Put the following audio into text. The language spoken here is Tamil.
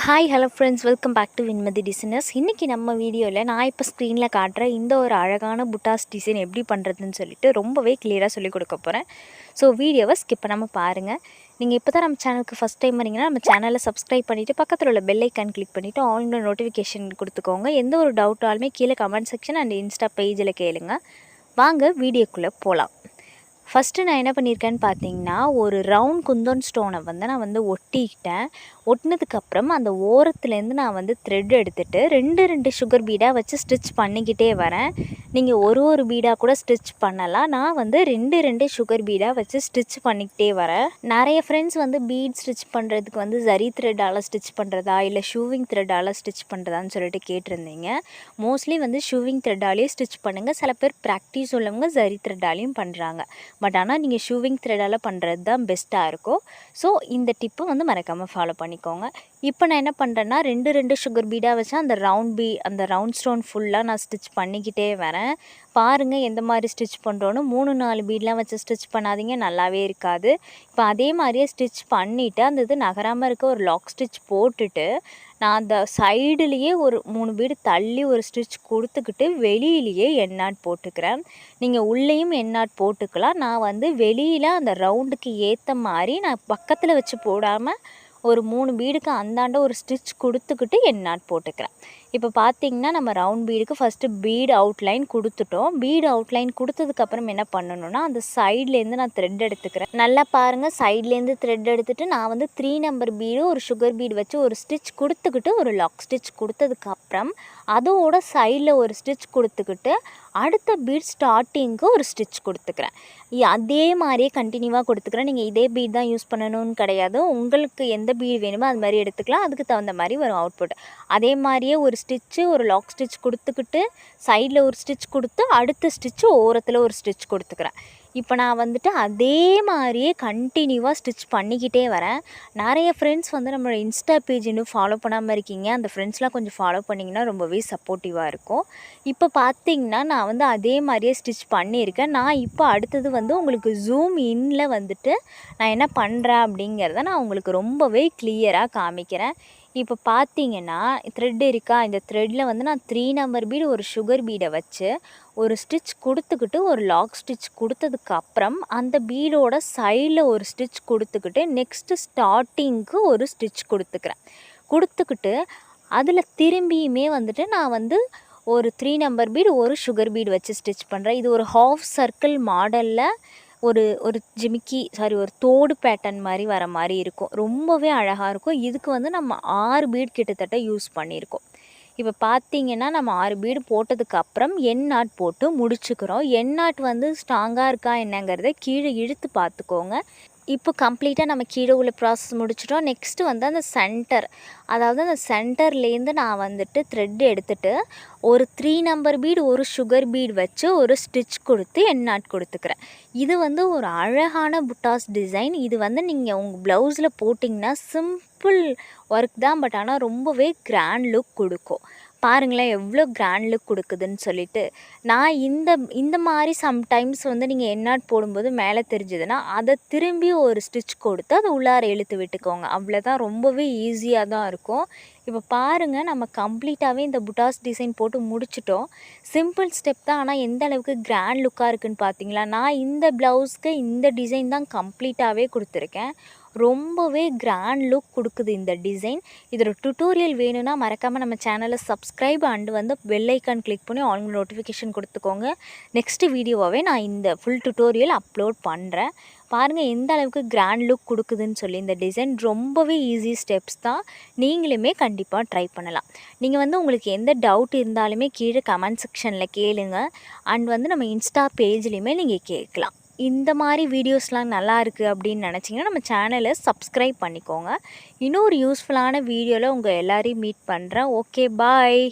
Hi hello friends, welcome back to Vinmathi designers. இன்றைக்கி நம்ம வீடியோவில் நான் இப்போ ஸ்க்ரீனில் காட்டுற இந்த ஒரு அழகான புட்டாஸ் டிசைன் எப்படி பண்ணுறதுன்னு சொல்லிட்டு ரொம்பவே கிளியராக சொல்லிக் கொடுக்க போகிறேன். ஸோ வீடியோவை ஸ்கிப் பண்ணாமல் பாருங்கள். நீங்கள் இப்போ தான் நம்ம சேனலுக்கு ஃபஸ்ட் டைம் வரீங்கன்னா நம்ம சேனலை சப்ஸ்கிரைப் பண்ணிவிட்டு பக்கத்தில் உள்ள பெல் ஐக்கான் கிளிக் பண்ணிவிட்டு ஆன்லைன் நோட்டிஃபிகேஷன் கொடுத்துக்கோங்க. எந்த ஒரு டவுட்டாலுமே கீழே கமெண்ட் செக்ஷன் அண்ட் இன்ஸ்டா பேஜில் கேளுங்க. வாங்க வீடியோக்குள்ளே போகலாம். ஃபஸ்ட்டு நான் என்ன பண்ணியிருக்கேன்னு பார்த்தீங்கன்னா, ஒரு ரவுண்ட் குந்தன் ஸ்டோனை நான் ஒட்டிக்கிட்டேன். ஒட்டினதுக்கப்புறம் அந்த ஓரத்துலேருந்து நான் த்ரெட் எடுத்துகிட்டு 2 சுகர் பீடாக வச்சு ஸ்டிச் பண்ணிக்கிட்டே வரேன். நீங்கள் ஒரு பீடாக கூட ஸ்டிச் பண்ணலாம். நான் 2 சுகர் பீடாக வச்சு ஸ்டிச் பண்ணிக்கிட்டே வரேன். நிறைய ஃப்ரெண்ட்ஸ் பீட் ஸ்டிச் பண்ணுறதுக்கு ஜரி த்ரெட்டால் ஸ்டிச் பண்ணுறதா இல்லை ஷூவிங் த்ரெட்டால் ஸ்டிச் பண்ணுறதான்னு சொல்லிட்டு கேட்டிருந்தீங்க. மோஸ்ட்லி ஷூவிங் த்ரெட்டாலேயே ஸ்டிச் பண்ணுங்கள். சில பேர் ப்ராக்டிஸ் உள்ளவங்க ஜரி த்ரெட்டாலையும் பண்ணுறாங்க. பட் ஆனால் நீங்கள் ஷூவிங் த்ரெட்டால் பண்ணுறது தான் பெஸ்ட்டாக இருக்கும். ஸோ இந்த டிப்பை மறக்காமல் ஃபாலோ பண்ணிக்கோங்க. இப்போ நான் என்ன பண்ணுறேன்னா 2 சுகர் பீடாக வச்சு அந்த ரவுண்ட் ஸ்டோன் ஃபுல்லாக நான் ஸ்டிச் பண்ணிக்கிட்டே வரேன். பாருங்கள் எந்த மாதிரி ஸ்டிச் பண்ணுறோன்னு. 3-4 பீட்லாம் வச்சு ஸ்டிச் பண்ணாதீங்க, நல்லாவே இருக்காது. இப்போ அதே மாதிரியே ஸ்டிச் பண்ணிவிட்டு அந்த இது நகராமல் இருக்க ஒரு லாக் ஸ்டிச் போட்டுட்டு நான் அந்த சைடுலேயே ஒரு 3 பீடு தள்ளி ஒரு ஸ்டிச் கொடுத்துக்கிட்டு வெளியிலேயே எண்ணாட் போட்டுக்கிறேன். நீங்கள் உள்ளேயும் எண்ணாட் போட்டுக்கலாம். நான் வெளியில் அந்த ரவுண்டுக்கு ஏற்ற மாதிரி நான் பக்கத்தில் வச்சு போடாமல் ஒரு 3 பீடுக்கு அந்தாண்ட ஒரு ஸ்டிச் கொடுத்துக்கிட்டு எண்ணாட் போட்டுக்கிறேன். இப்போ பார்த்தீங்கன்னா நம்ம ரவுண்ட் பீடுக்கு ஃபஸ்ட்டு பீடு அவுட்லைன் கொடுத்துட்டோம். பீடு அவுட்லைன் கொடுத்ததுக்கப்புறம் என்ன பண்ணணும்னா அந்த சைட்லேருந்து நான் த்ரெட் எடுத்துக்கிறேன். நல்லா பாருங்கள், சைட்லேருந்து த்ரெட் எடுத்துகிட்டு நான் 3 நம்பர் பீடு ஒரு சுகர் பீடு வச்சு ஒரு ஸ்டிச் கொடுத்துக்கிட்டு ஒரு லாக் ஸ்டிச் கொடுத்ததுக்கப்புறம் அதோட சைடில் ஒரு ஸ்டிச் கொடுத்துக்கிட்டு அடுத்த பீட் ஸ்டார்டிங்க்கு ஒரு ஸ்டிச் கொடுத்துக்கிறேன். அதே மாதிரியே கண்டினியூவாக கொடுத்துக்கிறேன். நீங்கள் இதே பீட் தான் யூஸ் பண்ணணும்னு கிடையாது. உங்களுக்கு எந்த பீட் வேணுமோ அது மாதிரி எடுத்துக்கலாம். அதுக்கு தகுந்த மாதிரி வரும் அவுட்புட். அதே மாதிரியே ஒரு ஸ்டிச்சு ஒரு லாக் ஸ்டிச் கொடுத்துக்கிட்டு சைடில் ஒரு ஸ்டிச் கொடுத்து அடுத்த ஸ்டிச்சு ஓரத்தில் ஒரு ஸ்டிச் கொடுத்துக்கிறேன். இப்போ நான் அதே மாதிரியே கண்டினியூவாக ஸ்டிச் பண்ணிக்கிட்டே வரேன். நிறைய ஃப்ரெண்ட்ஸ் நம்மளோட இன்ஸ்டா பேஜ் இன்னும் ஃபாலோ பண்ணாமல் இருக்கீங்க. அந்த ஃப்ரெண்ட்ஸ்லாம் கொஞ்சம் ஃபாலோ பண்ணிங்கன்னா ரொம்பவே சப்போர்ட்டிவாக இருக்கும். இப்போ பார்த்தீங்கன்னா நான் அதே மாதிரியே ஸ்டிச் பண்ணியிருக்கேன். நான் இப்போ அடுத்தது உங்களுக்கு ஜூம் இன்னில் நான் என்ன பண்ணுறேன் அப்படிங்கிறத நான் உங்களுக்கு ரொம்பவே கிளியராக காமிக்கிறேன். இப்போ பார்த்தீங்கன்னா த்ரெட் இருக்கா, இந்த த்ரெட்டில் நான் 3 நம்பர் பீடு ஒரு சுகர் பீடை வச்சு ஒரு ஸ்டிச் கொடுத்துக்கிட்டு ஒரு லாக் ஸ்டிச் கொடுத்ததுக்கப்புறம் அந்த பீடோட சைடில் ஒரு ஸ்டிச் கொடுத்துக்கிட்டு நெக்ஸ்ட்டு ஸ்டார்டிங்க்கு ஒரு ஸ்டிச் கொடுத்துக்கிட்டு அதில் திரும்பியுமே நான் ஒரு 3 நம்பர் பீடு ஒரு சுகர் பீடு வச்சு ஸ்டிச் பண்ணுறேன். இது ஒரு ஹாஃப் சர்க்கிள் மாடலில் ஒரு ஒரு தோடு பேட்டர்ன் மாதிரி வர மாதிரி இருக்கும். ரொம்பவே அழகாக இருக்கும். இதுக்கு நம்ம 6 பீட் கிட்டத்தட்ட யூஸ் பண்ணியிருக்கோம். இப்போ பார்த்தீங்கன்னா நம்ம 6 பீடு போட்டதுக்கப்புறம் எண்ணாட் போட்டு முடிச்சுக்கிறோம். எண்ணாட் ஸ்ட்ராங்காக இருக்கா என்னங்கிறத கீழே இழுத்து பார்த்துக்கோங்க. இப்போ கம்ப்ளீட்டாக நம்ம கீழே உள்ள ப்ராசஸ் முடிச்சிட்டோம். நெக்ஸ்ட்டு அந்த சென்டர், அதாவது அந்த சென்டர்லேருந்து நான் த்ரெட் எடுத்துகிட்டு ஒரு 3 நம்பர் பீடு ஒரு சுகர் பீடு வச்சு ஒரு ஸ்டிச் கொடுத்து எண்ணாட் கொடுத்துக்கிறேன். இது ஒரு அழகான புட்டாஸ் டிசைன். இது நீங்கள் உங்கள் ப்ளவுஸில் போட்டிங்கன்னா சிம்பிள் ஒர்க் தான், பட் ஆனால் ரொம்பவே கிராண்ட் லுக் கொடுக்கும். பாருங்களேன் எவ்வளோ கிராண்ட் லுக் கொடுக்குதுன்னு சொல்லிட்டு. நான் இந்த மாதிரி சம்டைம்ஸ் நீங்கள் எண்ணாட் போடும்போது மேலே தெரிஞ்சதுன்னா அதை திரும்பி ஒரு ஸ்டிச் கொடுத்து அதை உள்ளார இழுத்து விட்டுக்கோங்க. அவ்வளோதான், ரொம்பவே ஈஸியாக தான் இருக்கும். இப்போ பாருங்கள் நம்ம கம்ப்ளீட்டாகவே இந்த புட்டாஸ் டிசைன் போட்டு முடிச்சிட்டோம். சிம்பிள் ஸ்டெப் தான், ஆனால் எந்த அளவுக்கு கிராண்ட் லுக்காக இருக்குதுன்னு பார்த்தீங்களா. நான் இந்த ப்ளவுஸ்க்கு இந்த டிசைன் தான் கம்ப்ளீட்டாகவே கொடுத்துருக்கேன். ரொம்பவே கிராண்ட் லுக் கொடுக்குது இந்த டிசைன். இதோட டுட்டோரியல் வேணும்னா மறக்காமல் நம்ம சேனலை subscribe and bell icon click பண்ணி ஆல் நோட்டிஃபிகேஷன் கொடுத்துக்கோங்க. நெக்ஸ்ட்டு வீடியோவாகவே நான் இந்த ஃபுல் டுட்டோரியல் அப்லோட் பண்ணுறேன். பாருங்கள் எந்த அளவுக்கு கிராண்ட் லுக் கொடுக்குதுன்னு சொல்லி. இந்த டிசைன் ரொம்பவே ஈஸி ஸ்டெப்ஸ் தான், நீங்களுமே கண்டிப்பாக ட்ரை பண்ணலாம். நீங்கள் உங்களுக்கு எந்த டவுட் இருந்தாலுமே கீழே கமெண்ட் செக்ஷனில் கேளுங்க. அண்ட் நம்ம இன்ஸ்டா பேஜ்லேயுமே நீங்கள் கேட்கலாம். இந்த மாதிரி வீடியோஸ்லாம் நல்லா இருக்குது அப்படின்னு நினச்சிங்கன்னா நம்ம சேனலை சப்ஸ்கிரைப் பண்ணிக்கோங்க. இன்னொரு யூஸ்ஃபுல்லான வீடியோவில் உங்கள் எல்லோரையும் மீட் பண்ணுறேன். ஓகே, பாய்.